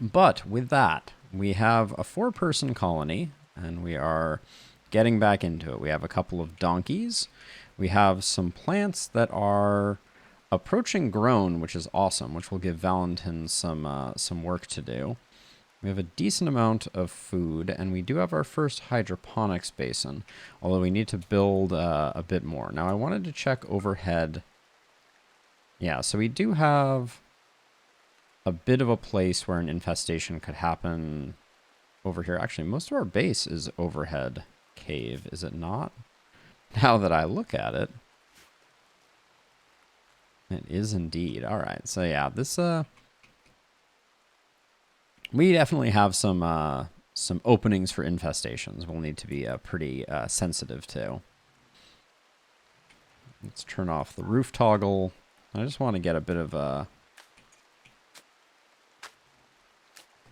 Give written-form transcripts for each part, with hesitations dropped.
But with that, we have a 4-person colony, and we are getting back into it. We have a couple of donkeys. We have some plants that are approaching grown, which is awesome, which will give Valentin some work to do. We have a decent amount of food, and we do have our first hydroponics basin, although we need to build a bit more. Now, I wanted to check overhead. Yeah, so we do have a bit of a place where an infestation could happen over here. Actually, most of our base is overhead cave, is it not? Now that I look at it, it is indeed. All right, so yeah, this we definitely have some openings for infestations. We'll need to be pretty sensitive to. Let's turn off the roof toggle. I just want to get a bit of a.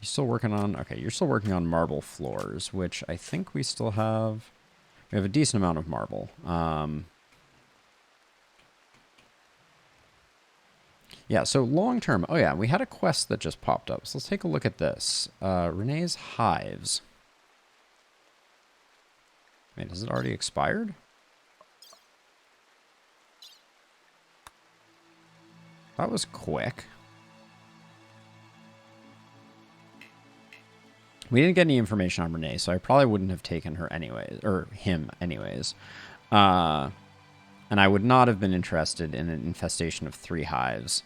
You still working on? Okay, you're still working on marble floors, which I think we still have. We have a decent amount of marble. Yeah, so long term. Oh, yeah, we had a quest that just popped up. So let's take a look at this. Renee's Hives. Wait, has it already expired? That was quick. We didn't get any information on Renee, so I probably wouldn't have taken her anyways, or him anyways. And I would not have been interested in an infestation of 3 hives.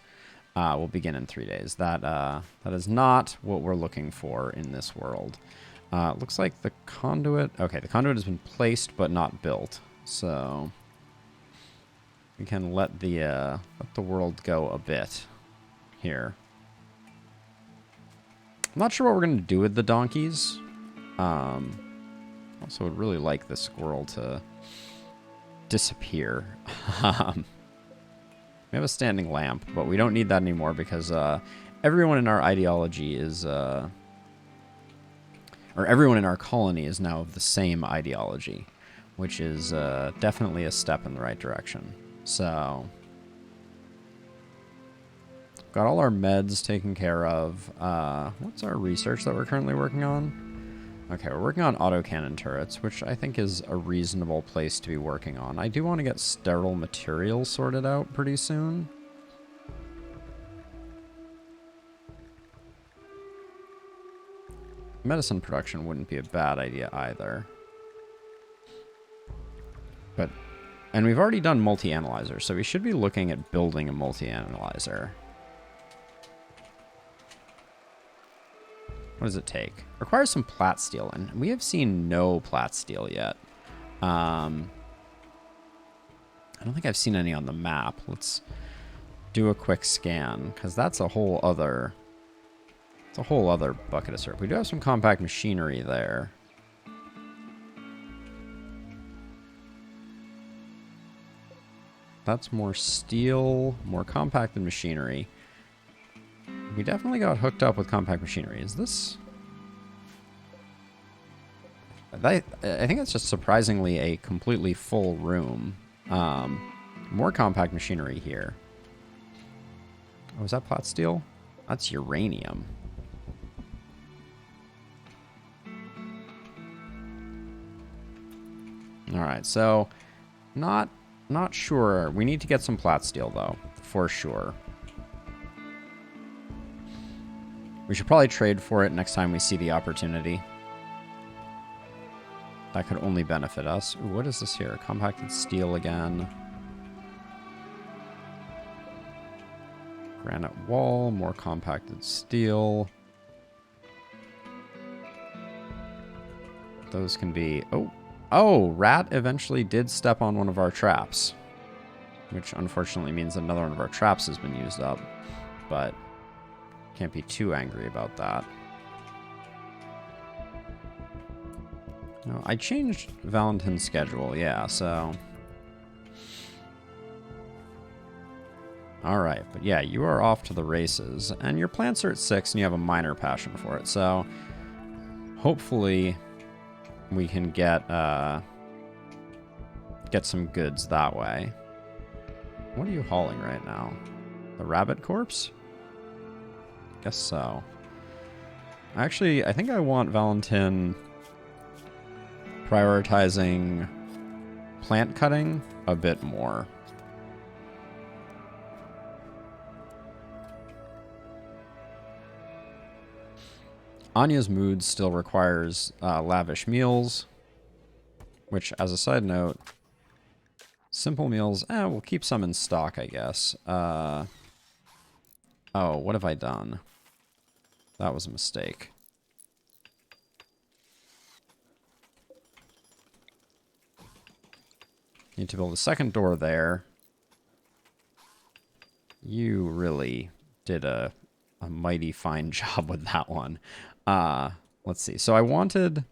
We'll begin in 3 days. That is not what we're looking for in this world. Looks like the conduit. Okay, the conduit has been placed but not built, so we can let the world go a bit here. I'm not sure what we're gonna do with the donkeys. Also would really like the squirrel to disappear. We have a standing lamp, but we don't need that anymore because everyone in our ideology is, or everyone in our colony is now of the same ideology, which is definitely a step in the right direction. So, got all our meds taken care of. What's our research that we're currently working on? Okay, we're working on autocannon turrets, which I think is a reasonable place to be working on. I do want to get sterile materials sorted out pretty soon. Medicine production wouldn't be a bad idea either. And we've already done multi-analyzer, so we should be looking at building a multi-analyzer. What does it take? Requires some plat steel, and we have seen no plat steel yet. I don't think I've seen any on the map. Let's do a quick scan, because that's a whole other... It's a whole other bucket of syrup. We do have some compact machinery there. That's more steel, more compacted machinery. We definitely got hooked up with compact machinery. Is this... I think it's just surprisingly a completely full room. More compact machinery here. Oh, is that plat steel? That's uranium. Alright, so... Not sure. We need to get some plat steel, though. For sure. We should probably trade for it next time we see the opportunity. That could only benefit us. Ooh, what is this here? Compacted steel again. Granite wall, more compacted steel. Those can be... Oh, Rat eventually did step on one of our traps. Which unfortunately means another one of our traps has been used up. But can't be too angry about that. No, I changed Valentin's schedule, yeah, so... Alright, but yeah, you are off to the races. And your plants are at 6 and you have a minor passion for it, so... Hopefully... we can get some goods that way. What are you hauling right now? The rabbit corpse? Guess so. Actually, I think I want Valentin prioritizing plant cutting a bit more. Anya's mood still requires lavish meals, which, as a side note, simple meals, we'll keep some in stock, I guess. Oh, what have I done? That was a mistake. Need to build a second door there. You really did a mighty fine job with that one. Let's see. So I wanted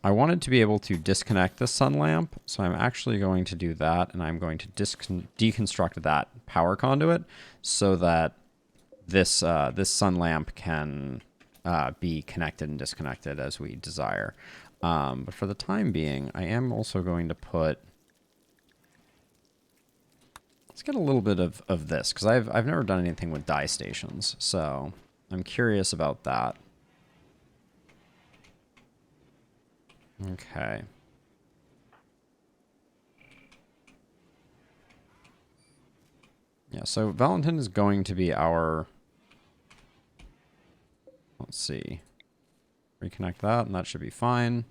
to be able to disconnect the sun lamp, so I'm actually going to do that, and I'm going to deconstruct that power conduit so that this this sun lamp can be connected and disconnected as we desire. But for the time being, I am also going to put... Let's get a little bit of this, because I've never done anything with dye stations, so I'm curious about that. Okay. Yeah, so Valentin is going to be our... Let's see. Reconnect that, and that should be fine.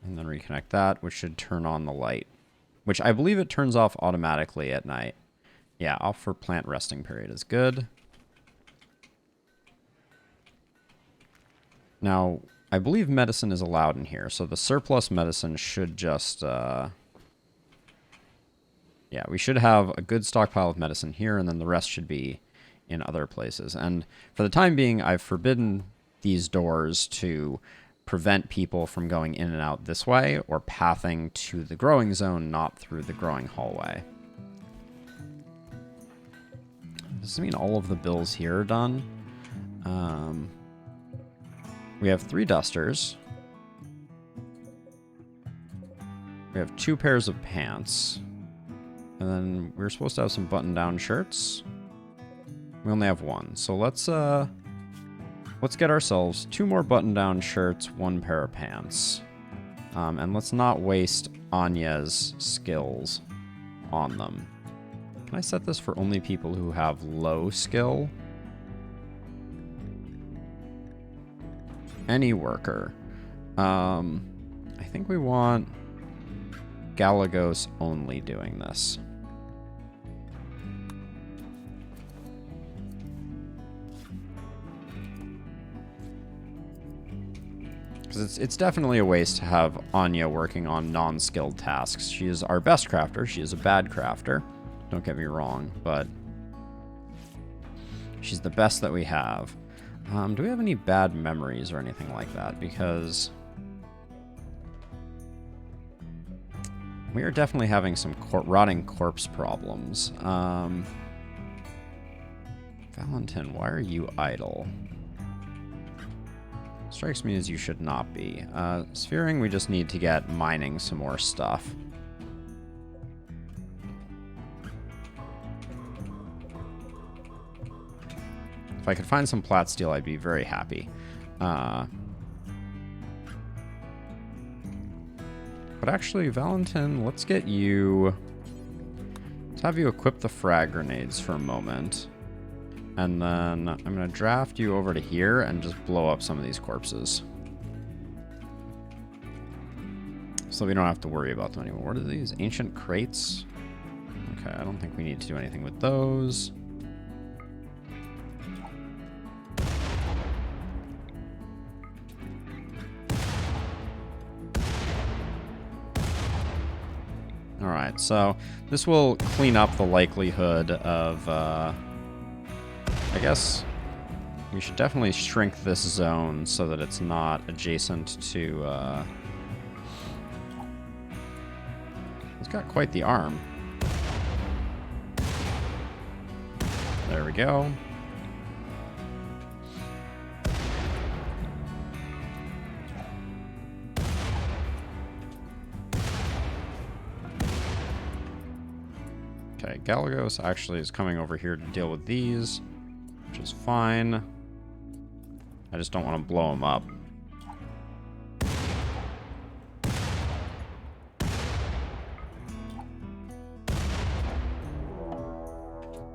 And then reconnect that, which should turn on the light. Which I believe it turns off automatically at night. Yeah, off for plant resting period is good. Now, I believe medicine is allowed in here, so the surplus medicine should just... Yeah, we should have a good stockpile of medicine here, and then the rest should be in other places. And for the time being, I've forbidden these doors to prevent people from going in and out this way or pathing to the growing zone, not through the growing hallway. Does this mean all of the bills here are done? We have 3 dusters. We have 2 pairs of pants. And then we're supposed to have some button-down shirts. We only have 1. So let's get ourselves 2 more button-down shirts, 1 pair of pants. And let's not waste Anya's skills on them. Can I set this for only people who have low skill? Any worker. I think we want Galagos only doing this. Because it's definitely a waste to have Anya working on non-skilled tasks. She is our best crafter. She is a bad crafter. Don't get me wrong, but she's the best that we have. Do we have any bad memories or anything like that? Because we are definitely having some rotting corpse problems. Valentin, why are you idle? Strikes me as you should not be. Sphering, we just need to get mining some more stuff. If I could find some plat steel, I'd be very happy. But actually, Valentin, let's get you... Let's have you equip the frag grenades for a moment. And then I'm going to draft you over to here and just blow up some of these corpses. So we don't have to worry about them anymore. What are these? Ancient crates? Okay, I don't think we need to do anything with those. Alright, so this will clean up the likelihood of... I guess we should definitely shrink this zone so that it's not adjacent to... He's got quite the arm. There we go. Okay, Galagos actually is coming over here to deal with these. which is fine. I just don't want to blow them up.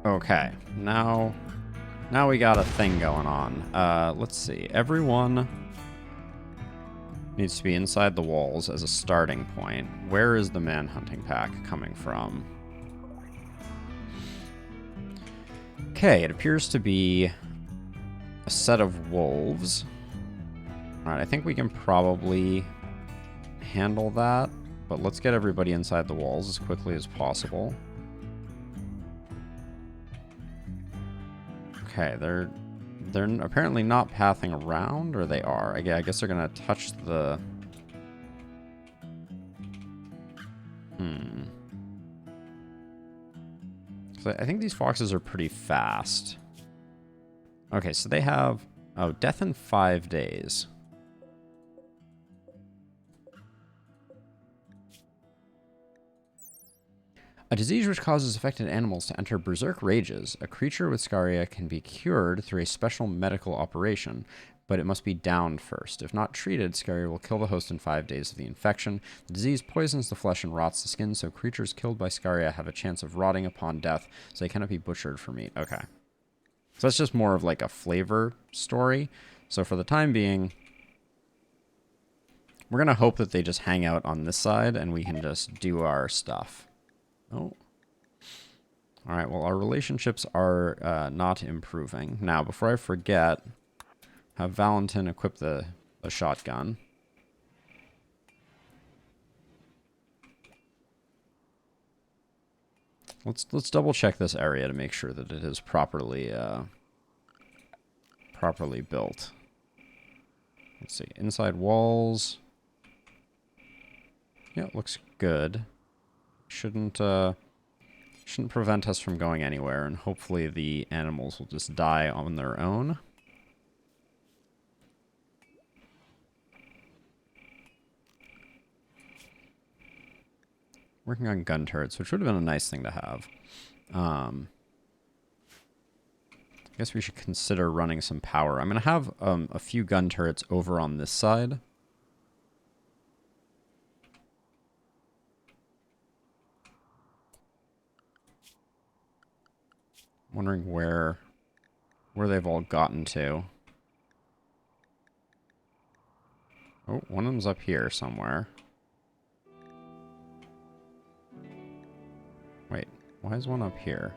Okay, now we got a thing going on. Let's see. Everyone needs to be inside the walls as a starting point. Where is the manhunting pack coming from? Okay, it appears to be a set of wolves. Alright, I think we can probably handle that, but let's get everybody inside the walls as quickly as possible. Okay, they're apparently not pathing around, or they are. I guess they're gonna touch the... So I think these foxes are pretty fast. Okay, so they have... Oh, death in 5 days. A disease which causes affected animals to enter berserk rages. A creature with scaria can be cured through a special medical operation, but it must be downed first. If not treated, scaria will kill the host in 5 days of the infection. The disease poisons the flesh and rots the skin, so creatures killed by scaria have a chance of rotting upon death, so they cannot be butchered for meat. Okay. So that's just more of like a flavor story. So for the time being, we're going to hope that they just hang out on this side and we can just do our stuff. Oh. All right, well, our relationships are not improving. Now, before I forget, have Valentin equip the shotgun. Let's double check this area to make sure that it is properly built. Let's see, inside walls. Yeah, it looks good. Shouldn't prevent us from going anywhere, and hopefully the animals will just die on their own. Working on gun turrets, which would have been a nice thing to have. I guess we should consider running some power. I'm going to have a few gun turrets over on this side. Wondering where they've all gotten to. Oh, one of them's up here somewhere. Wait, why is one up here?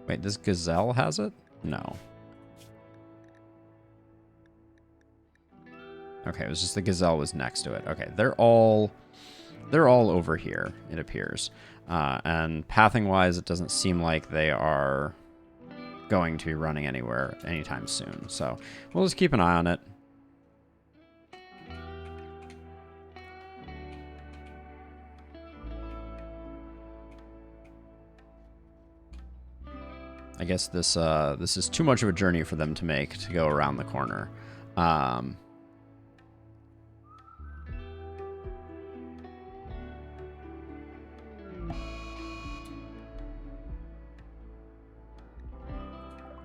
Wait, this gazelle has it? No. Okay, it was just the gazelle was next to it. Okay, they're all over here, it appears. And pathing-wise, it doesn't seem like they are going to be running anywhere anytime soon. So we'll just keep an eye on it. I guess this is too much of a journey for them to make to go around the corner.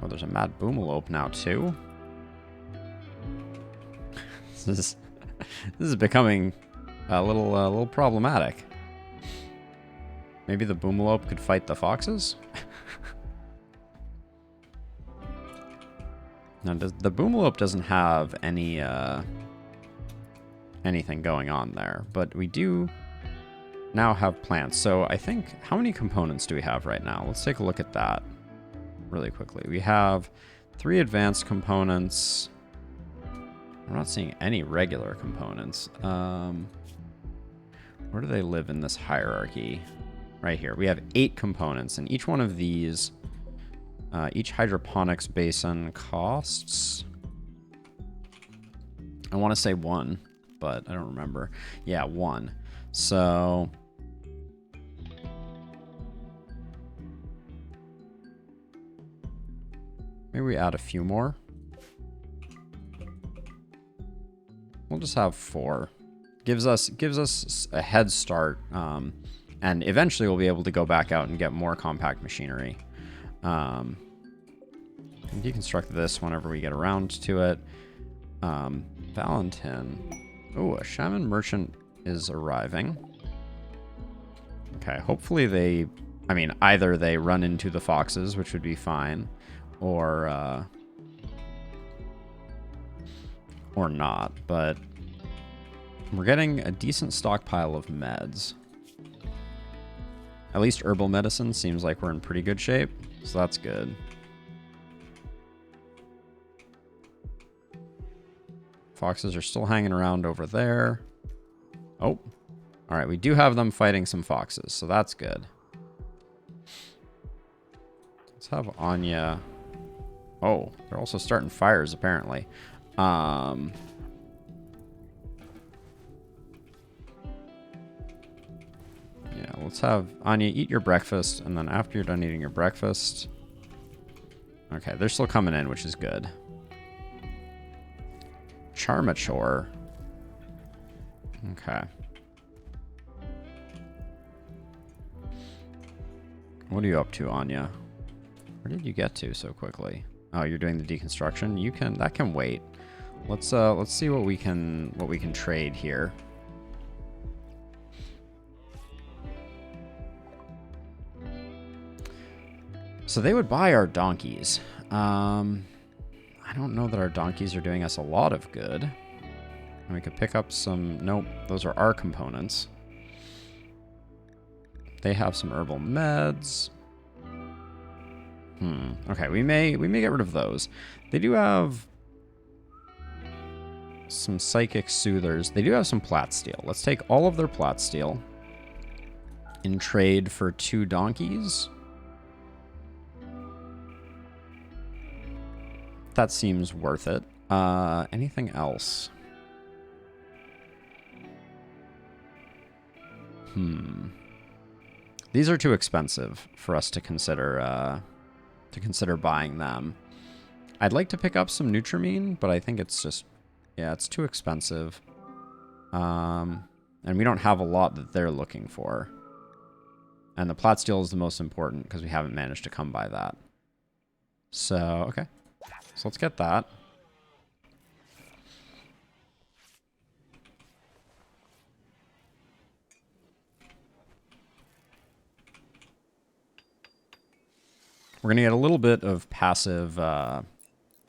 Oh, there's a mad boomalope now too. This is becoming a little problematic. Maybe the boomalope could fight the foxes. Now, the boomalope doesn't have any anything going on there, but we do now have plants. So I think, how many components do we have right now? Let's take a look at that really quickly. We have 3 advanced components. I'm not seeing any regular components. Where do they live in this hierarchy? Right here. We have 8 components, and each one of these, each hydroponics basin costs, I want to say 1, but I don't remember. Yeah, 1. So maybe we add a few more. We'll just have 4. Gives us a head start And eventually we'll be able to go back out and get more compact machinery. Deconstruct this whenever we get around to it. Valentin. Oh, a shaman merchant is arriving. Okay, hopefully they... I mean, either they run into the foxes, which would be fine, or not, but we're getting a decent stockpile of meds. At least herbal medicine seems like we're in pretty good shape, so that's good. Foxes are still hanging around over there. Oh, all right, we do have them fighting some foxes, so that's good. Let's have Anya. Oh, they're also starting fires, apparently. Yeah, let's have Anya eat your breakfast, and then after you're done eating your breakfast... Okay, they're still coming in, which is good. Charmature. Okay. What are you up to, Anya? Where did you get to so quickly? Oh, you're doing the deconstruction? You can... That can wait. Let's see what we can trade here. So they would buy our donkeys. I don't know that our donkeys are doing us a lot of good. And we could pick up some... Nope, those are our components. They have some herbal meds. Okay, we may get rid of those. They do have some psychic soothers. They do have some plat steel. Let's take all of their plat steel in trade for 2 donkeys. That seems worth it. Anything else? These are too expensive for us to consider buying them. I'd like to pick up some Nutrimine, but I think it's just, yeah, it's too expensive. And we don't have a lot that they're looking for. And the plat steel is the most important because we haven't managed to come by that. So, okay. So let's get that. We're going to get a little bit of passive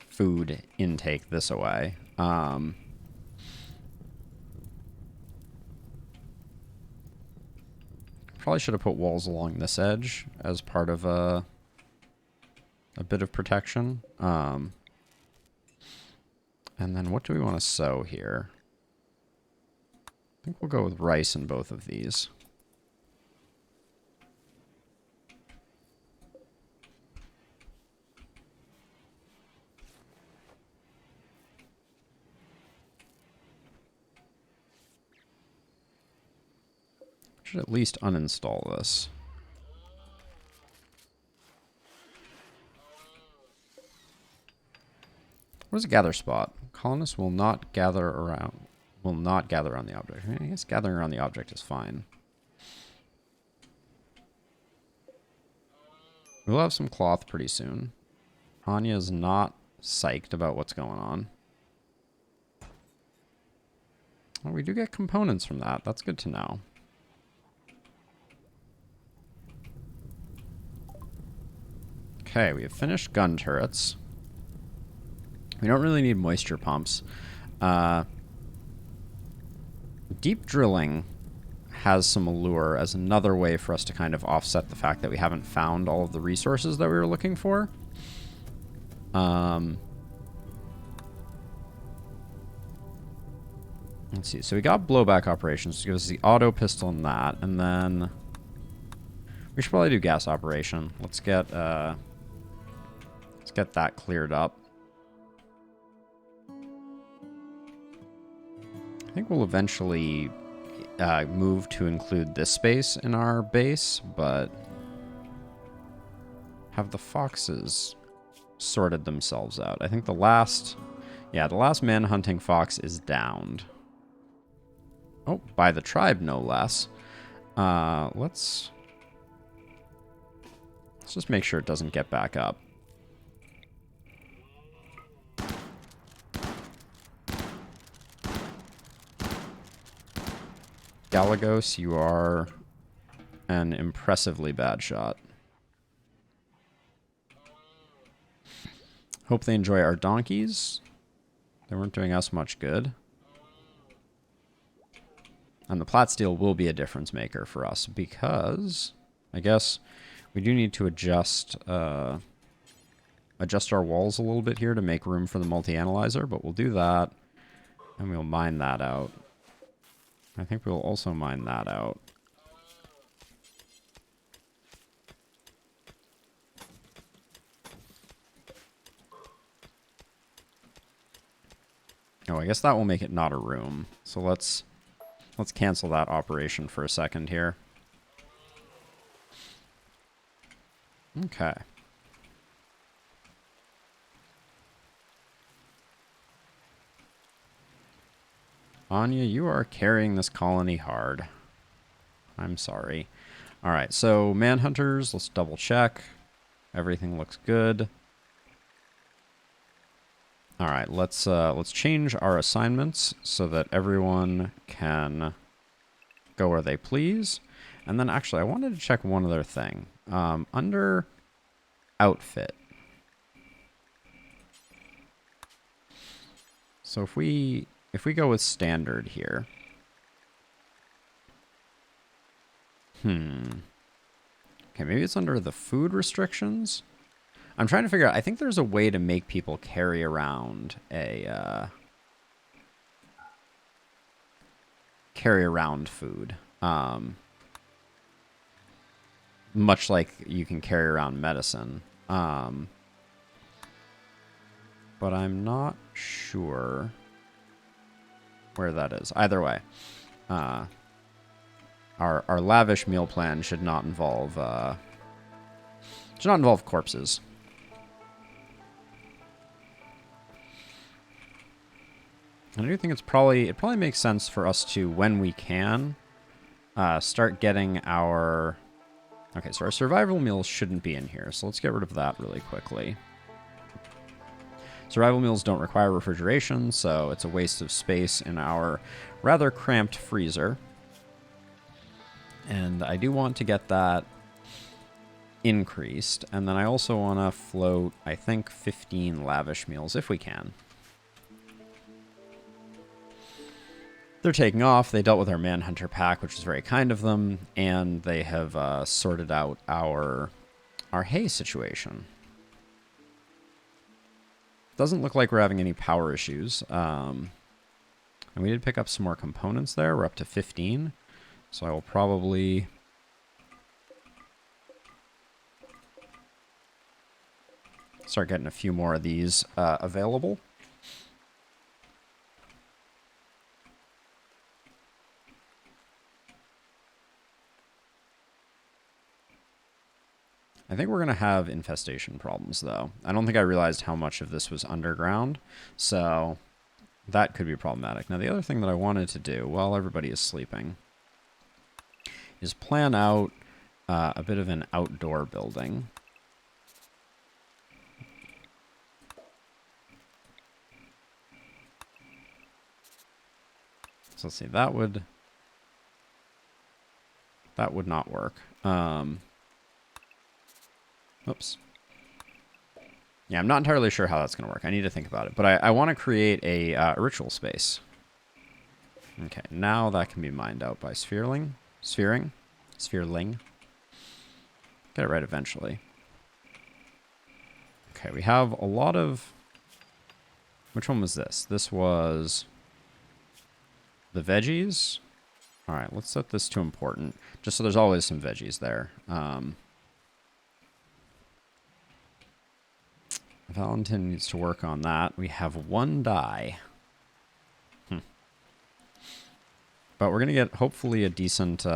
food intake this way. Probably should have put walls along this edge as part of a bit of protection. And then what do we want to sow here? I think we'll go with rice in both of these. Should at least uninstall this. What is a gather spot? Colonists will not gather around. Will not gather on the object. I guess gathering around the object is fine. We'll have some cloth pretty soon. Anya's not psyched about what's going on. Well, we do get components from that. That's good to know. Okay, we have finished gun turrets. We don't really need moisture pumps. Deep drilling has some allure as another way for us to kind of offset the fact that we haven't found all of the resources that we were looking for. Let's see. So we got blowback operations to give us the auto pistol and that, and then we should probably do gas operation. Let's get that cleared up. I think we'll eventually move to include this space in our base, but have the foxes sorted themselves out. I think the last man-hunting fox is downed. Oh, by the tribe, no less. Let's just make sure it doesn't get back up. Galagos, you are an impressively bad shot. Hope they enjoy our donkeys. They weren't doing us much good. And the plat steel will be a difference maker for us because I guess we do need to adjust our walls a little bit here to make room for the multi-analyzer, but we'll do that and we'll mine that out. I think we'll also mine that out. Oh, I guess that will make it not a room. So let's cancel that operation for a second here. Okay. Anya, you are carrying this colony hard. I'm sorry. All right, so manhunters, let's double check. Everything looks good. All right, let's change our assignments so that everyone can go where they please. And then actually, I wanted to check one other thing. Under outfit. So if we go with standard here. Okay, maybe it's under the food restrictions. I'm trying to figure out, I think there's a way to make people carry around food. Much like you can carry around medicine. But I'm not sure where that is. Either way, our lavish meal plan should not involve corpses. And I do think it probably makes sense for us to, when we can, start getting our... Okay, so our survival meals shouldn't be in here, so let's get rid of that really quickly. Survival meals don't require refrigeration, so it's a waste of space in our rather cramped freezer. And I do want to get that increased, and then I also want to float, I think, 15 lavish meals if we can. They're taking off. They dealt with our Manhunter pack, which is very kind of them, and they have sorted out our hay situation. Doesn't look like we're having any power issues. And we did pick up some more components there. We're up to 15. So I will probably... start getting a few more of these available. I think we're going to have infestation problems, though. I don't think I realized how much of this was underground, so that could be problematic. Now, the other thing that I wanted to do while everybody is sleeping is plan out a bit of an outdoor building. So let's see, that would not work. Oops. Yeah, I'm not entirely sure how that's going to work. I need to think about it. But I want to create a ritual space. Okay, now that can be mined out by Sphereling. Get it right eventually. Okay, we have a lot of... Which one was this? This was the veggies. All right, let's set this to important, just so there's always some veggies there. Valentin needs to work on that. We have one dye. But we're going to get, hopefully, a decent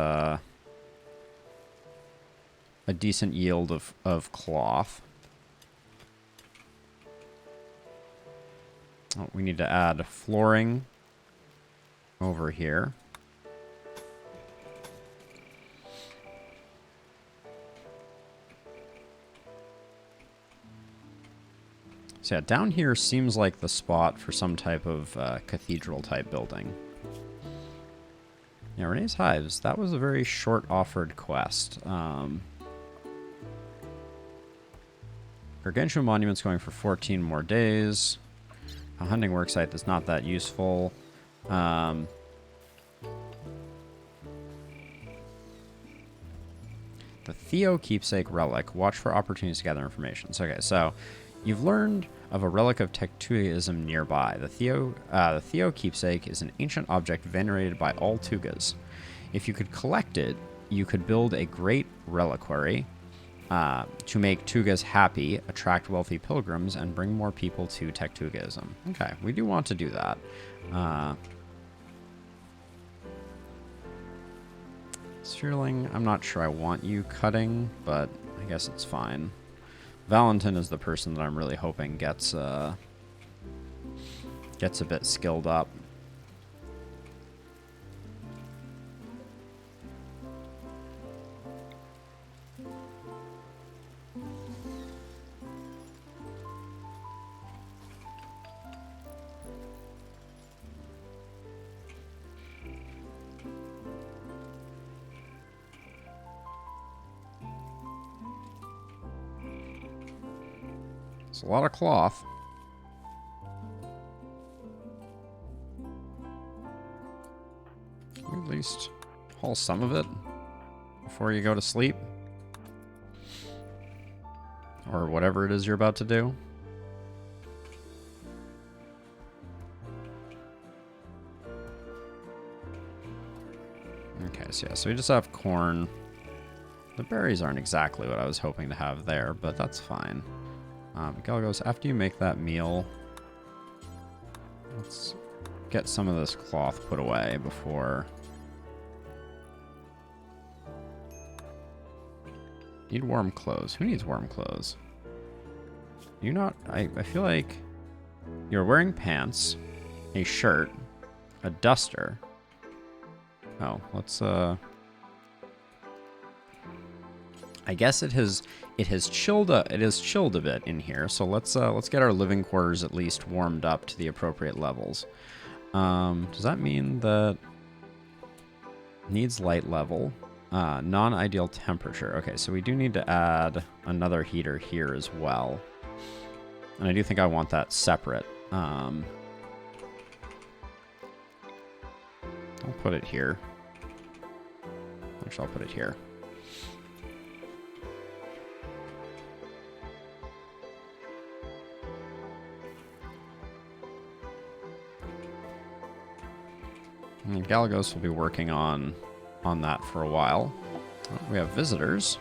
yield of cloth. Oh, we need to add flooring over here. So yeah, down here seems like the spot for some type of cathedral-type building. Yeah, Renee's Hives. That was a very short offered quest. Gargantuan Monument's going for 14 more days. A hunting worksite that's not that useful. The Theo Keepsake Relic. Watch for opportunities to gather information. So, okay, so you've learned of a relic of Tektugism nearby. The Theo Keepsake is an ancient object venerated by all Tugas. If you could collect it, you could build a great reliquary to make Tugas happy, attract wealthy pilgrims, and bring more people to Tektugism. Okay, we do want to do that. Sphereling, I'm not sure I want you cutting, but I guess it's fine. Valentin is the person that I'm really hoping gets a bit skilled up. It's a lot of cloth. Can you at least haul some of it before you go to sleep? Or whatever it is you're about to do. Okay, so yeah, so we just have corn. The berries aren't exactly what I was hoping to have there, but that's fine. Galgos, after you make that meal, let's get some of this cloth put away before... Need warm clothes. Who needs warm clothes? You not... I feel like you're wearing pants, a shirt, a duster. Oh, let's I guess it has chilled a bit in here, so let's get our living quarters at least warmed up to the appropriate levels. Does that mean that needs light level, non-ideal temperature? Okay, so we do need to add another heater here as well, and I do think I want that separate. I'll put it here. Actually, I'll put it here. And Galagos will be working on that for a while. Oh, we have visitors.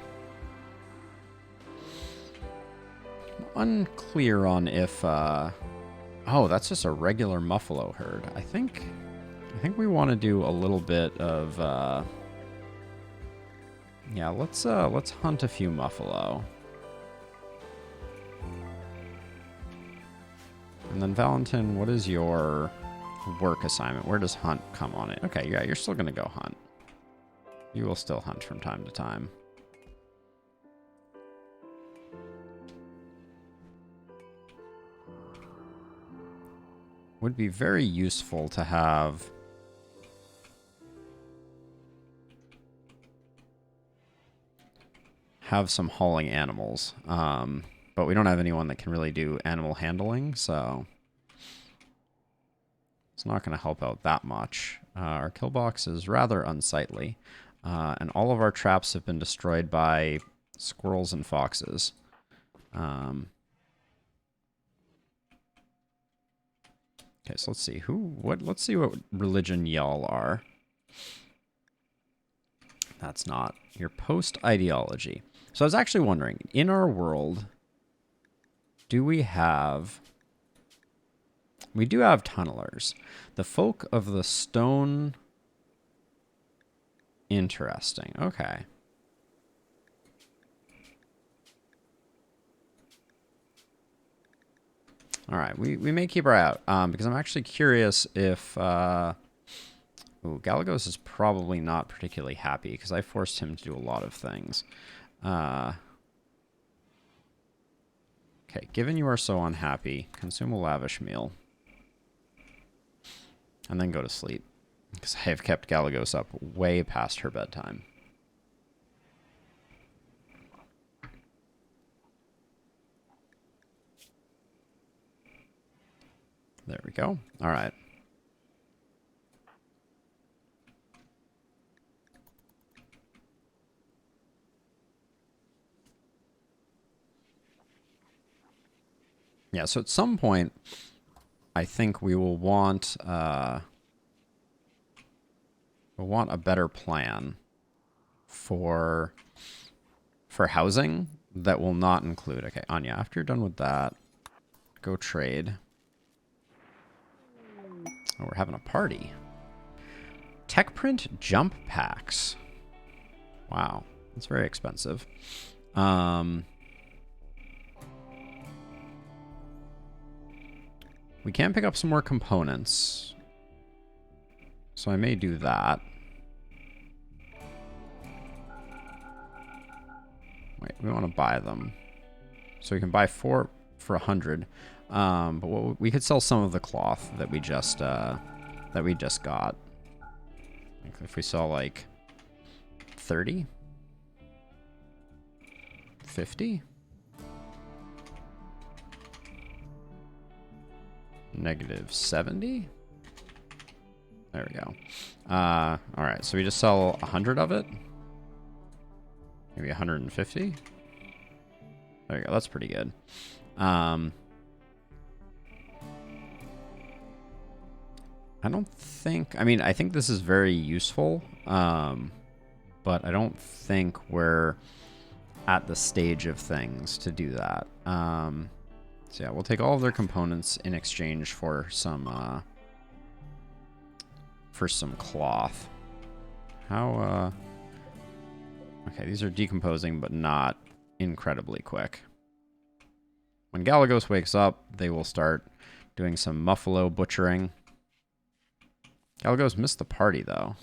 Unclear on if... oh, that's just a regular Muffalo herd. I think we want to do a little bit of... yeah, let's hunt a few Muffalo. And then Valentin, what is your... work assignment? Where does hunt come on it? Okay, yeah, you're still gonna go hunt. You will still hunt from time to time. Would be very useful to have some hauling animals, but we don't have anyone that can really do animal handling, so it's not going to help out that much. Our kill box is rather unsightly, and all of our traps have been destroyed by squirrels and foxes. Okay, so let's see let's see what religion y'all are. That's not your post ideology. So I was actually wondering, in our world, do we have... We do have tunnelers. The folk of the stone... Interesting. Okay. All right. We may keep our eye out, because I'm actually curious if... Ooh, Galagos is probably not particularly happy, because I forced him to do a lot of things. Okay, Okay, given you are so unhappy, consume a lavish meal. And then go to sleep. Because I have kept Galagos up way past her bedtime. There we go. All right. Yeah, so at some point, I think we will want a better plan for housing that will not include. Okay, Anya, after you're done with that, go trade. Oh, we're having a party. Tech print jump packs. Wow, that's very expensive. We can pick up some more components. So I may do that. Wait, we want to buy them. So we can buy 4 for 100. But we could sell some of the cloth that we just got. If we sell like 30? 50? Negative 70? There we go. All right, so we just sell 100 of it? Maybe 150? There you go, that's pretty good. I don't think... I mean, I think this is very useful, but I don't think we're at the stage of things to do that. So yeah, we'll take all of their components in exchange for some cloth. How, okay, these are decomposing, but not incredibly quick. When Galagos wakes up, they will start doing some Muffalo butchering. Galagos missed the party, though.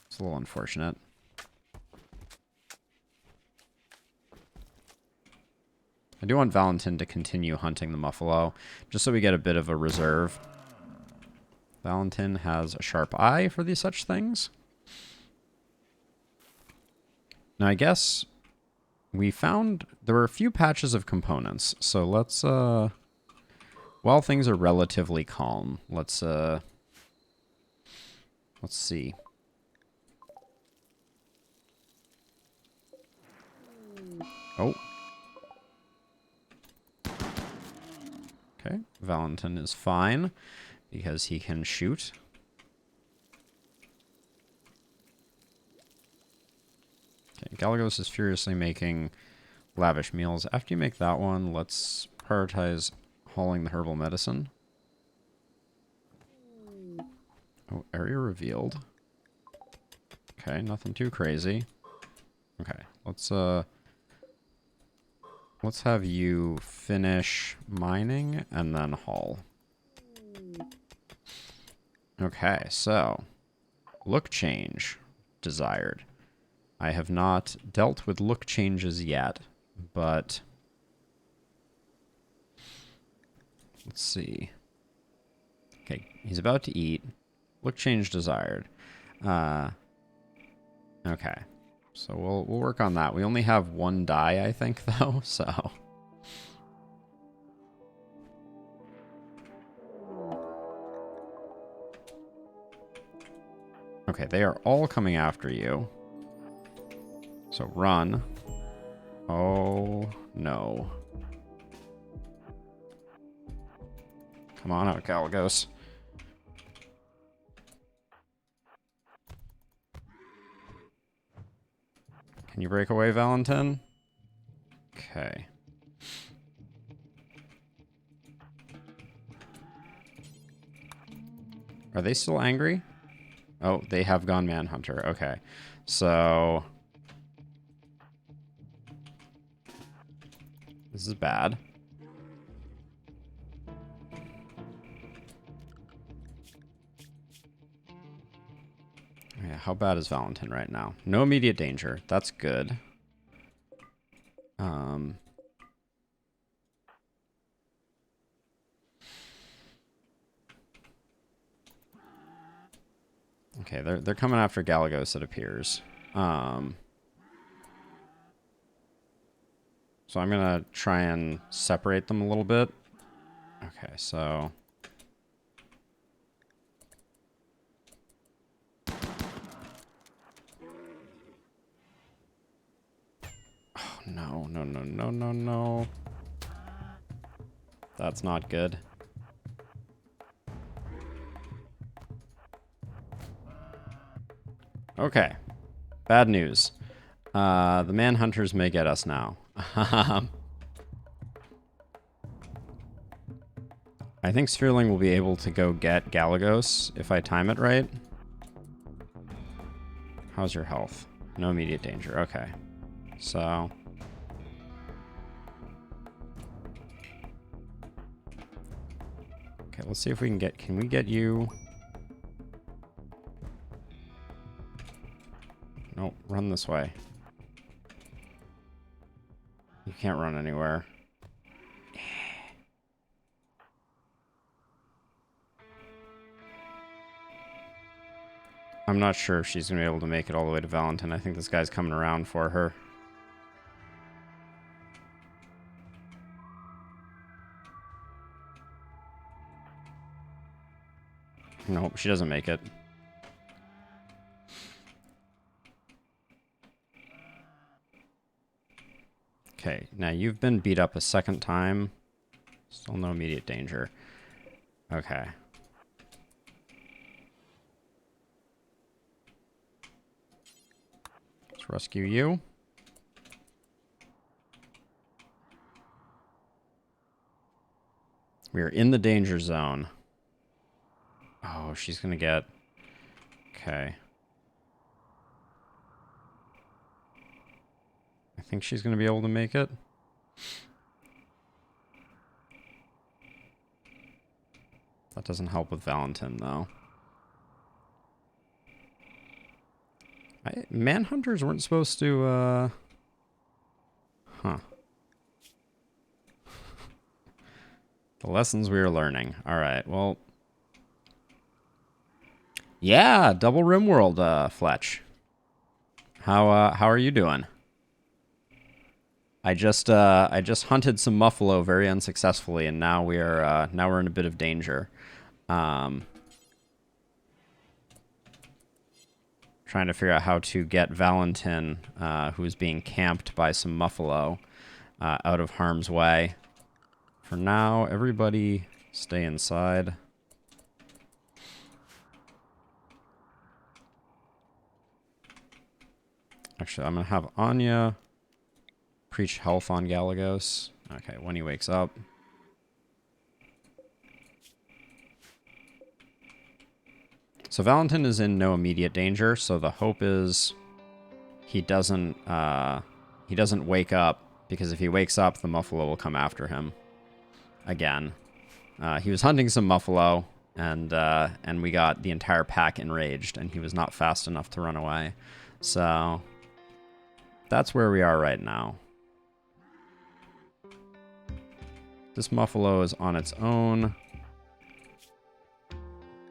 It's a little unfortunate. I do want Valentin to continue hunting the Muffalo, just so we get a bit of a reserve. Valentin has a sharp eye for these such things. Now, I guess we found there were a few patches of components, so let's, while things are relatively calm, let's see. Oh. Okay, Valentin is fine because he can shoot. Okay, Galagos is furiously making lavish meals. After you make that one, let's prioritize hauling the herbal medicine. Oh, area revealed. Okay, nothing too crazy. Okay, let's have you finish mining and then haul. Okay, so look change desired. I have not dealt with look changes yet, but let's see. Okay, he's about to eat. Look change desired. Okay. So we'll work on that. We only have 1 die, I think, though, so. Okay, they are all coming after you. So run. Oh, no. Come on out, Galagos. Can you break away, Valentin? Okay. Are they still angry? Oh, they have gone Manhunter. Okay. So this is bad. Yeah, how bad is Valentin right now? No immediate danger. That's good. Okay, they're coming after Galagos, it appears. So I'm gonna try and separate them a little bit. Okay, so oh, no, no, no, no, no, no. That's not good. Okay. Bad news. The manhunters may get us now. I think Sphereling will be able to go get Galagos if I time it right. How's your health? No immediate danger. Okay. So... okay, let's see if we can get... can we get you... nope, run this way. You can't run anywhere. I'm not sure if she's going to be able to make it all the way to Valentin. I think this guy's coming around for her. Nope, she doesn't make it. Okay, now you've been beat up a second time. Still no immediate danger. Okay. Let's rescue you. We are in the danger zone. Oh, she's gonna get... okay. I think she's gonna be able to make it. That doesn't help with Valentin, though. Manhunters weren't supposed to, huh. The lessons we are learning. Alright, well... yeah, double RimWorld, Fletch. How are you doing? I just hunted some Muffalo very unsuccessfully, and now we're in a bit of danger. Trying to figure out how to get Valentin, who's being camped by some Muffalo, out of harm's way. For now, everybody stay inside. Actually, I'm going to have Anya preach health on Galagos. Okay, when he wakes up. So Valentin is in no immediate danger, so the hope is he doesn't wake up, because if he wakes up, the Muffalo will come after him again. He was hunting some Muffalo, and we got the entire pack enraged, and he was not fast enough to run away. So that's where we are right now. This Muffalo is on its own.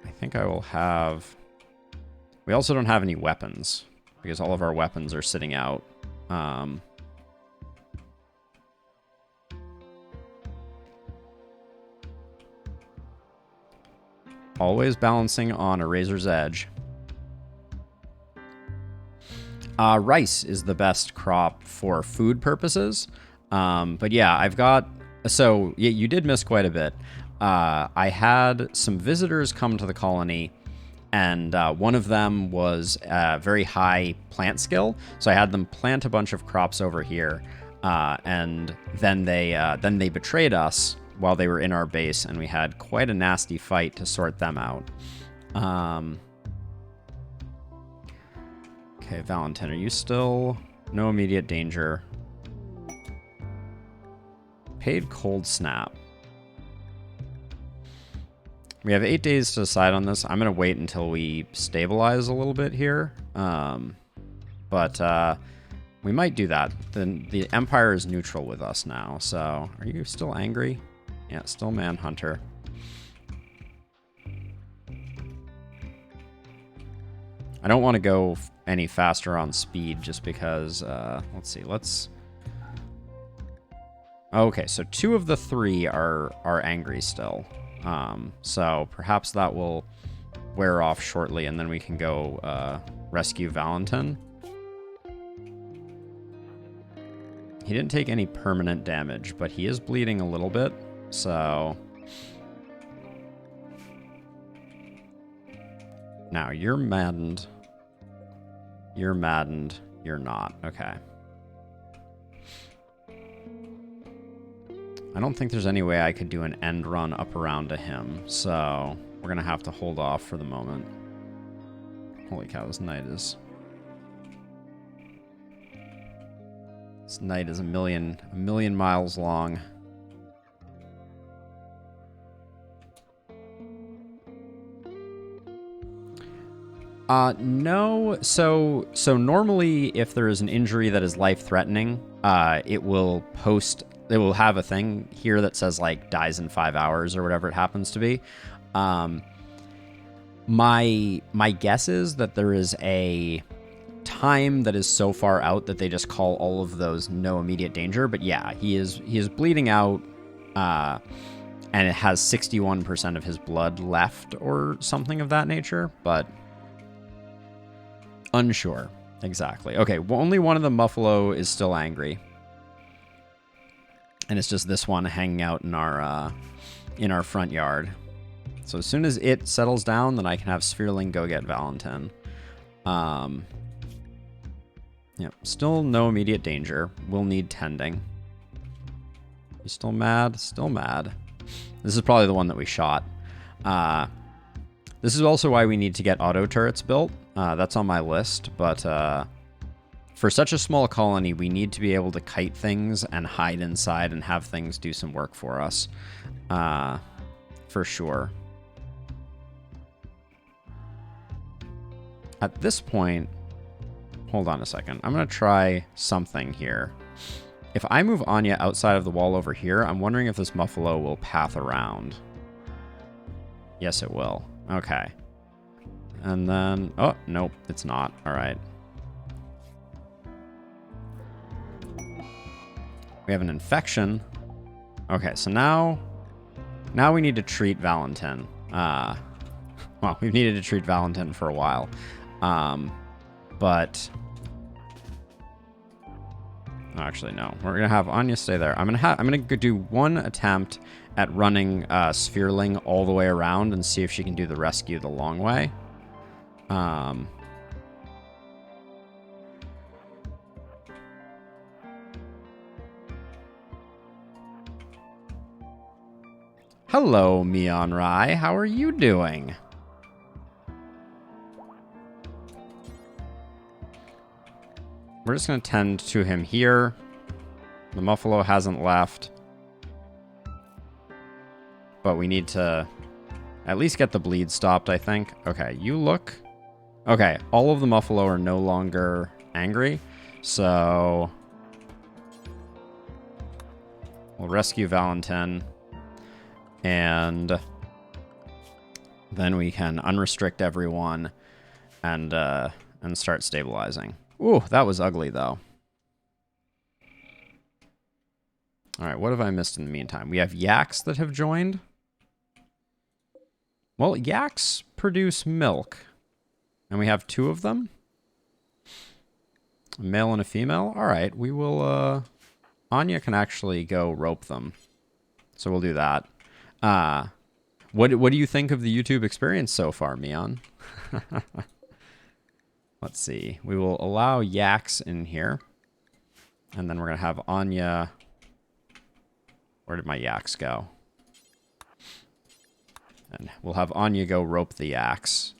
I think I will have... we also don't have any weapons, because all of our weapons are sitting out. Always balancing on a razor's edge. Rice is the best crop for food purposes. But yeah, I've got... so, yeah, you did miss quite a bit. I had some visitors come to the colony, and one of them was very high plant skill. So I had them plant a bunch of crops over here, and then they betrayed us while they were in our base, and we had quite a nasty fight to sort them out. Okay, Valentin, are you still... no immediate danger? Paid cold snap. We have 8 days to decide on this. I'm going to wait until we stabilize a little bit here. But we might do that. The Empire is neutral with us now. So, are you still angry? Yeah, still Manhunter. I don't want to go any faster on speed just because, let's see, okay, so 2 of the 3 are angry still. So perhaps that will wear off shortly, and then we can go rescue Valentin. He didn't take any permanent damage, but he is bleeding a little bit, so... Now, you're maddened. You're maddened. You're not. Okay. I don't think there's any way I could do an end run up around to him, so we're going to have to hold off for the moment. Holy cow, this night is... This night is a million miles long. No. So normally, if there is an injury that is life-threatening, it will have a thing here that says, like, dies in 5 hours or whatever it happens to be. My guess is that there is a time that is so far out that they just call all of those no immediate danger. But yeah, he is bleeding out, and it has 61% of his blood left or something of that nature, but unsure exactly. Okay, well, only one of the Muffalo is still angry, and it's just this one hanging out in our front yard. So as soon as it settles down, then I can have Sphereling go get Valentin. Yep, still no immediate danger. We'll need tending. You still mad? Still mad. This is probably the one that we shot. This is also why we need to get auto turrets built. That's on my list, but for such a small colony, we need to be able to kite things and hide inside and have things do some work for us. For sure. At this point, hold on a second. I'm going to try something here. If I move Anya outside of the wall over here, I'm wondering if this Muffalo will path around. Yes, it will. Okay. And then... Oh, nope, it's not. All right. We have an infection. Okay, so now we need to treat Valentin. Well, we've needed to treat Valentin for a while. But... Actually, no. We're going to have Anya stay there. I'm going to do one attempt at running Sphereling all the way around and see if she can do the rescue the long way. Hello, Mion Rai. How are you doing? We're just going to tend to him here. The Muffalo hasn't left. But we need to at least get the bleed stopped, I think. Okay, you look... Okay, all of the Muffalo are no longer angry. So... we'll rescue Valentin. And... then we can unrestrict everyone and start stabilizing. Ooh, that was ugly, though. All right, what have I missed in the meantime? We have yaks that have joined. Well, yaks produce milk. And we have 2 of them. A male and a female. All right, we will... Anya can actually go rope them. So we'll do that. What do you think of the YouTube experience so far, Mion? Let's see. We will allow yaks in here. And then we're going to have Anya... Where did my yaks go? And we'll have Anya go rope the yaks.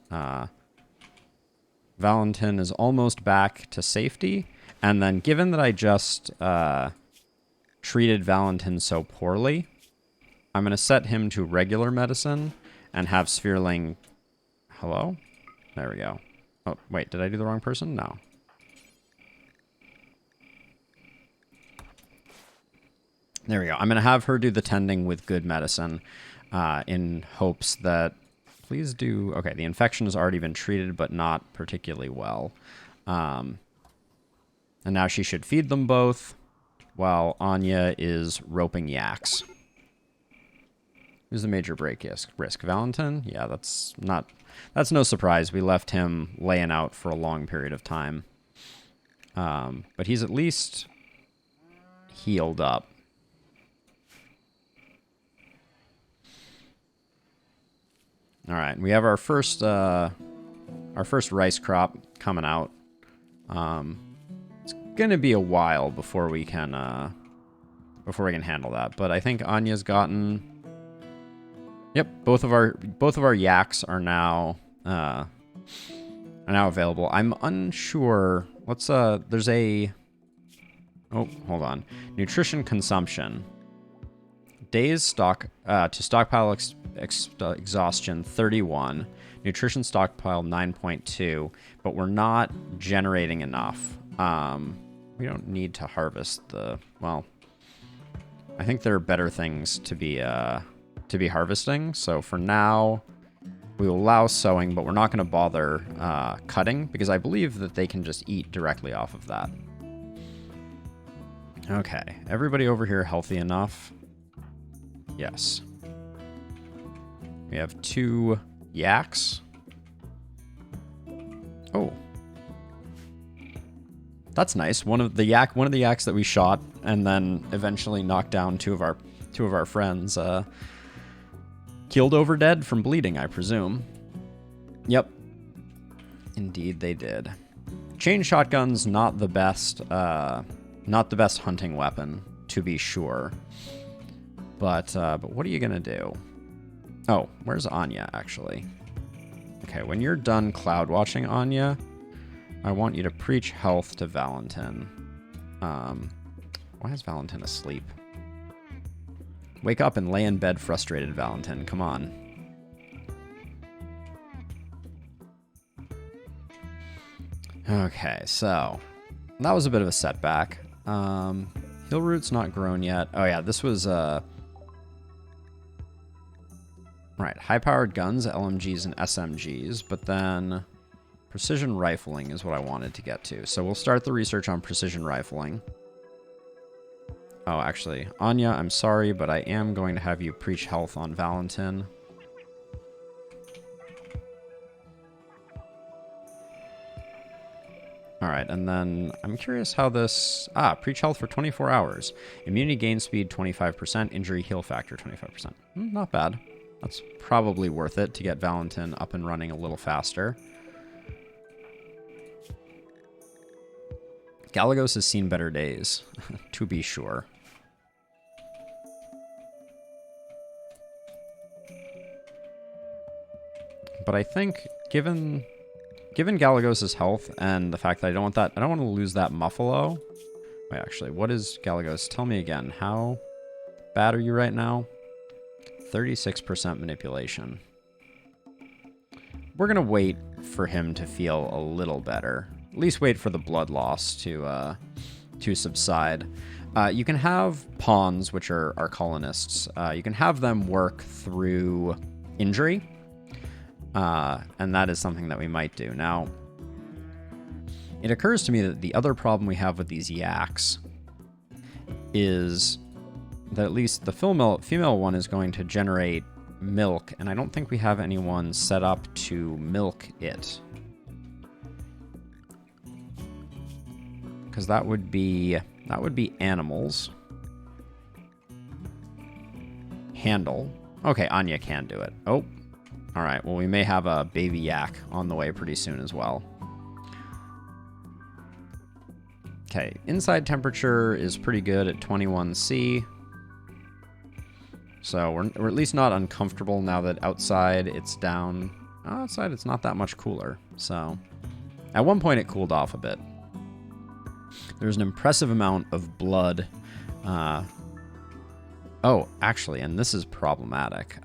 Valentin is almost back to safety. And then given that I just treated Valentin so poorly, I'm going to set him to regular medicine and have Sphereling... Hello? There we go. Oh, wait, did I do the wrong person? No. There we go. I'm going to have her do the tending with good medicine in hopes that please do... Okay, the infection has already been treated, but not particularly well. And now she should feed them both, while Anya is roping yaks. Who's the major break risk? Valentin? Yeah, that's no surprise. We left him laying out for a long period of time. But he's at least healed up. All right, we have our first rice crop coming out. It's gonna be a while before we can handle that. But I think Anya's gotten. Yep, both of our yaks are now available. I'm unsure. Let's there's a. Oh, hold on. Nutrition consumption. Days stock to stockpile exhaustion 31. Nutrition stockpile 9.2. But we're not generating enough. We don't need to harvest the. Well, I think there are better things to be harvesting. So for now, we will allow sowing, but we're not going to bother cutting because I believe that they can just eat directly off of that. Okay, everybody over here healthy enough? Yes. We have 2 yaks. Oh. That's nice. One of the yaks that we shot and then eventually knocked down two of our friends killed over dead from bleeding, I presume. Yep. Indeed they did. Chain shotgun's not the best hunting weapon, to be sure. But what are you gonna do? Oh, where's Anya, actually? Okay, when you're done cloud watching, Anya, I want you to preach health to Valentin. Why is Valentin asleep? Wake up and lay in bed frustrated, Valentin. Come on. Okay, so that was a bit of a setback. Hillroot's not grown yet. Oh yeah, this was right, high-powered guns, LMGs and SMGs, but then precision rifling is what I wanted to get to. So we'll start the research on precision rifling. Oh, actually, Anya, I'm sorry, but I am going to have you preach health on Valentin. Alright, and then I'm curious how this... preach health for 24 hours. Immunity gain speed 25%, injury heal factor 25%. Not bad. That's probably worth it to get Valentin up and running a little faster. Galagos has seen better days, to be sure. But I think, given Galagos' health and the fact that I don't want to lose that Muffalo. Wait, actually, what is Galagos? Tell me again. How bad are you right now? 36% manipulation. We're gonna wait for him to feel a little better. At least wait for the blood loss to subside. You can have pawns, which are colonists. You can have them work through injury, and that is something that we might do. Now, it occurs to me that the other problem we have with these yaks is that at least the female one is going to generate milk, and I don't think we have anyone set up to milk it. Because that would be animals. Handle. Okay, Anya can do it. Oh. Alright, well we may have a baby yak on the way pretty soon as well. Okay, inside temperature is pretty good at 21°C. So we're at least not uncomfortable now that outside it's down. Outside it's not that much cooler. So at one point it cooled off a bit. There's an impressive amount of blood. Oh, actually, and this is problematic.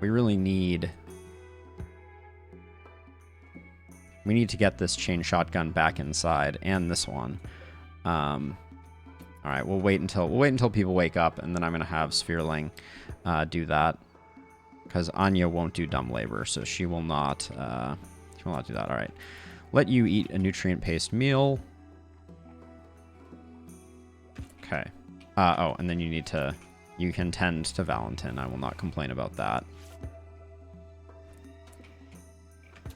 We really need... We need to get this chain shotgun back inside, and this one. All right, we'll wait until people wake up, and then I'm gonna have Sphereling do that, because Anya won't do dumb labor, so she will not do that. All right. Let you eat a nutrient-paced meal. Okay. Oh, and then you can tend to Valentin. I will not complain about that.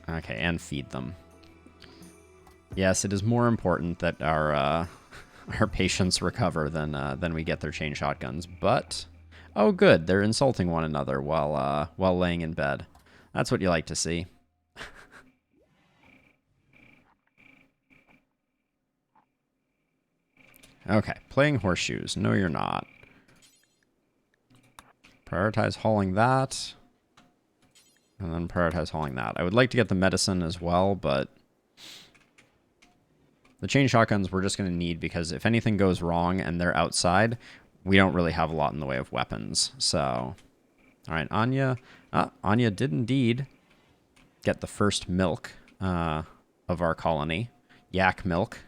Okay, and feed them. Yes, it is more important that our patients recover than we get their chain shotguns. But oh, good, they're insulting one another while laying in bed. That's what you like to see. Okay, playing horseshoes. No, you're not. Prioritize hauling that. And then prioritize hauling that. I would like to get the medicine as well, but the chain shotguns we're just going to need because if anything goes wrong and they're outside, we don't really have a lot in the way of weapons. So, all right, Anya. Anya did indeed get the first milk of our colony. Yak milk.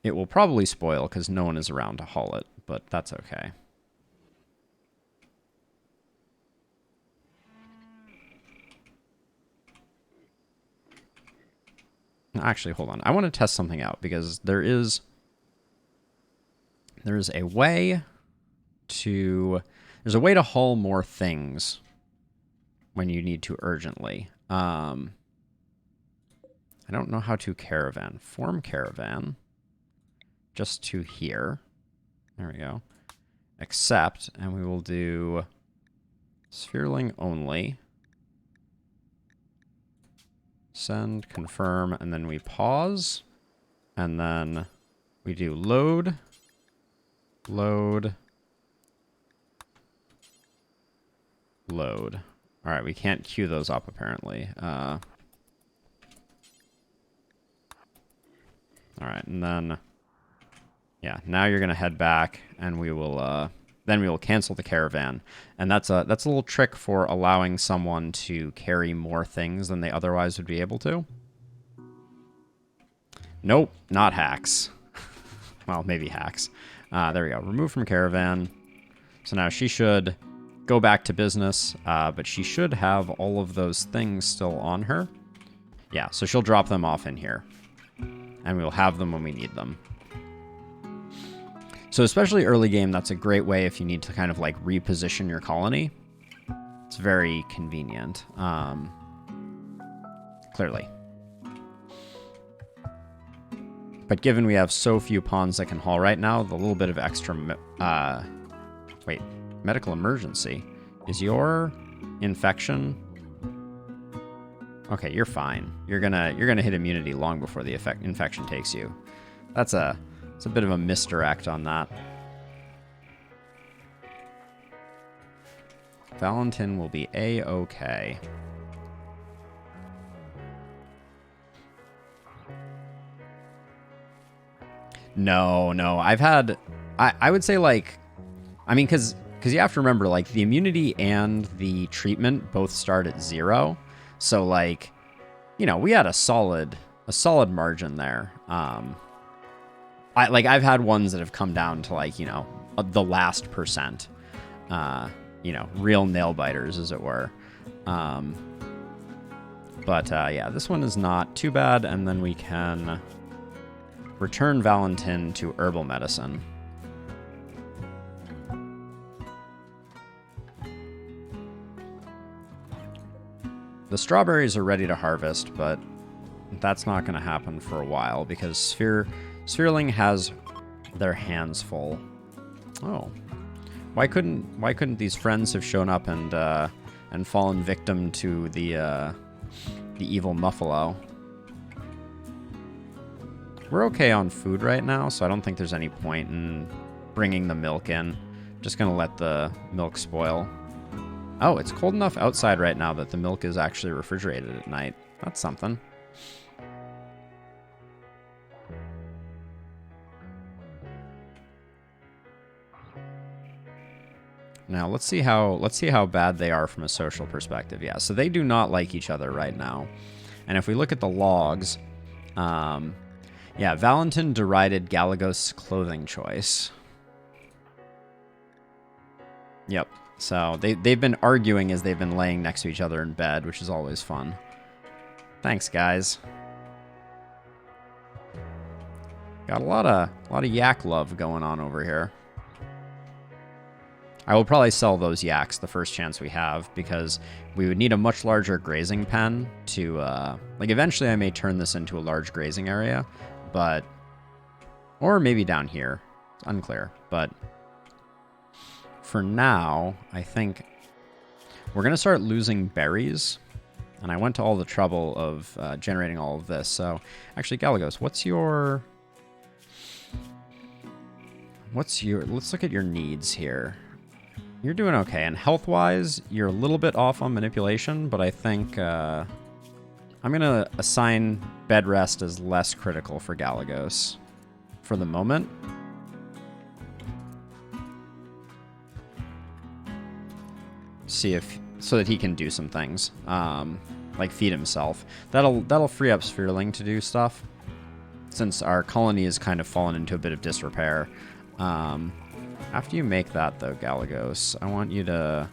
It will probably spoil because no one is around to haul it, but that's okay. Actually, hold on. I want to test something out because there is a way to haul more things when you need to urgently. I don't know how to caravan. Form caravan. Just to here. There we go. Accept, and we will do sphereling only. Send, confirm, and then we pause. And then we do load. Load. Load. All right, we can't queue those up, apparently. All right, and then... yeah, now you're going to head back, and we will... then we will cancel the caravan. And that's a little trick for allowing someone to carry more things than they otherwise would be able to. Nope, not hacks. Well, maybe hacks. There we go. Remove from caravan. So now she should go back to business, but she should have all of those things still on her. Yeah, so she'll drop them off in here. And we'll have them when we need them. So especially early game, that's a great way if you need to kind of like reposition your colony. It's very convenient. Clearly. But given we have so few pawns that can haul right now, the little bit of extra... wait, medical emergency. Is your infection... okay, you're fine. You're gonna hit immunity long before the infection takes you. It's a bit of a misdirect on that. Valentin will be A-okay. No. I've had... I would say, like... I mean, because you have to remember, like, the immunity and the treatment both start at 0. So, like, you know, we had a solid margin there. I've had ones that have come down to, like, you know, the last percent. You know, real nail biters, as it were. But yeah, this one is not too bad, and then we can return Valentin to herbal medicine. The strawberries are ready to harvest, but that's not going to happen for a while because Sphereling has their hands full. Oh, why couldn't these friends have shown up and fallen victim to the evil Muffalo? We're okay on food right now, so I don't think there's any point in bringing the milk in. Just gonna let the milk spoil. Oh, it's cold enough outside right now that the milk is actually refrigerated at night. That's something. Now let's see how bad they are from a social perspective. Yeah, so they do not like each other right now. And if we look at the logs, yeah, Valentin derided Galagos' clothing choice. Yep. So they've been arguing as they've been laying next to each other in bed, which is always fun. Thanks, guys. Got a lot of yak love going on over here. I will probably sell those yaks the first chance we have, because we would need a much larger grazing pen to, like, eventually I may turn this into a large grazing area, but, or maybe down here. It's unclear, but for now, I think we're going to start losing berries, and I went to all the trouble of generating all of this. So, actually, Galagos, let's look at your needs here. You're doing okay, and health-wise, you're a little bit off on manipulation, but I think I'm going to assign bed rest as less critical for Galagos for the moment. See if, so that he can do some things, like feed himself. That'll free up Sphereling to do stuff, since our colony has kind of fallen into a bit of disrepair. After you make that, though, Galagos, I want you to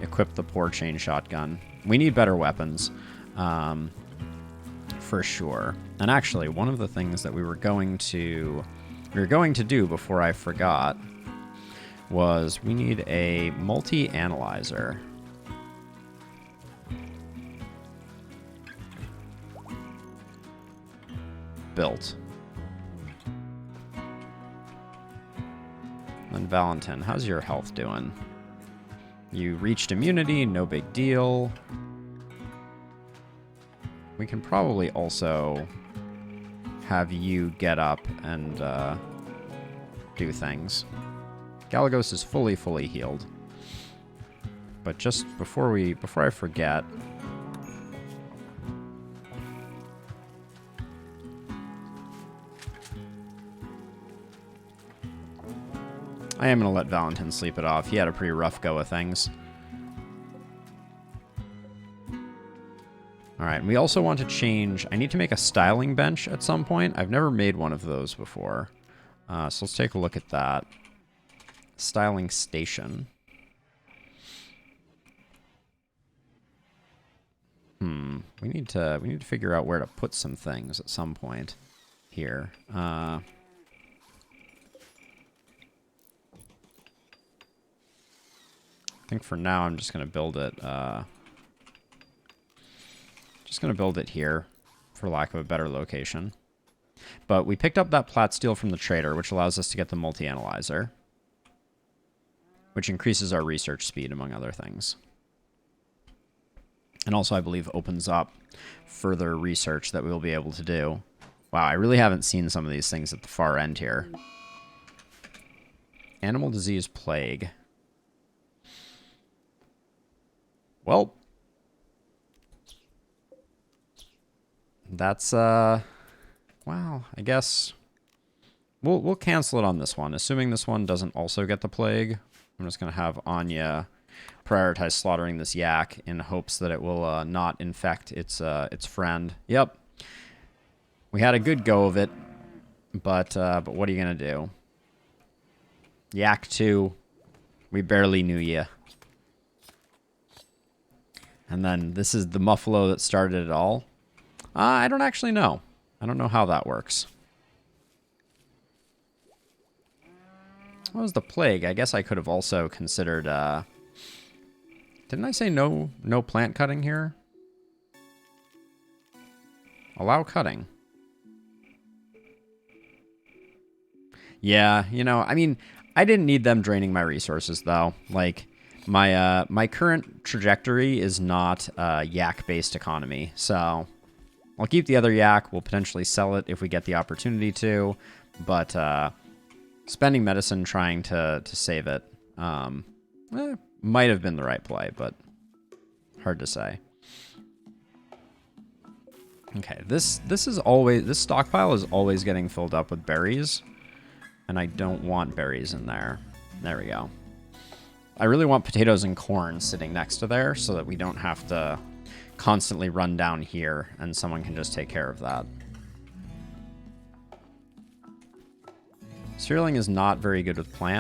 equip the poor chain shotgun. We need better weapons, for sure. And actually, one of the things that we were going to do before I forgot was we need a multi-analyzer. Built. And Valentin, how's your health doing? You reached immunity, no big deal. We can probably also have you get up and do things. Galagos is fully healed. But just before I forget, I am going to let Valentin sleep it off. He had a pretty rough go of things. Alright, we also want to change... I need to make a styling bench at some point. I've never made one of those before. So let's take a look at that. Styling station. We need to figure out where to put some things at some point here. I think for now I'm just going to build it. Just going to build it here, for lack of a better location. But we picked up that plat steel from the trader, which allows us to get the multi-analyzer, which increases our research speed, among other things. And also, I believe, opens up further research that we'll be able to do. Wow, I really haven't seen some of these things at the far end here. Animal disease plague. Well, that's, wow, I guess we'll cancel it on this one. Assuming this one doesn't also get the plague, I'm just going to have Anya prioritize slaughtering this yak in hopes that it will not infect its friend. Yep. We had a good go of it, but what are you going to do? Yak 2, we barely knew you. And then this is the Muffalo that started it all. I don't actually know. I don't know how that works. What was the plague? I guess I could have also considered... Didn't I say no plant cutting here? Allow cutting. Yeah, you know, I mean, I didn't need them draining my resources, though. Like... My current trajectory is not a yak-based economy, so I'll keep the other yak. We'll potentially sell it if we get the opportunity to, but spending medicine trying to save it might have been the right play, but hard to say. Okay, this stockpile is always getting filled up with berries, and I don't want berries in there. There we go. I really want potatoes and corn sitting next to there so that we don't have to constantly run down here and someone can just take care of that. Sphereling is not very good with plants.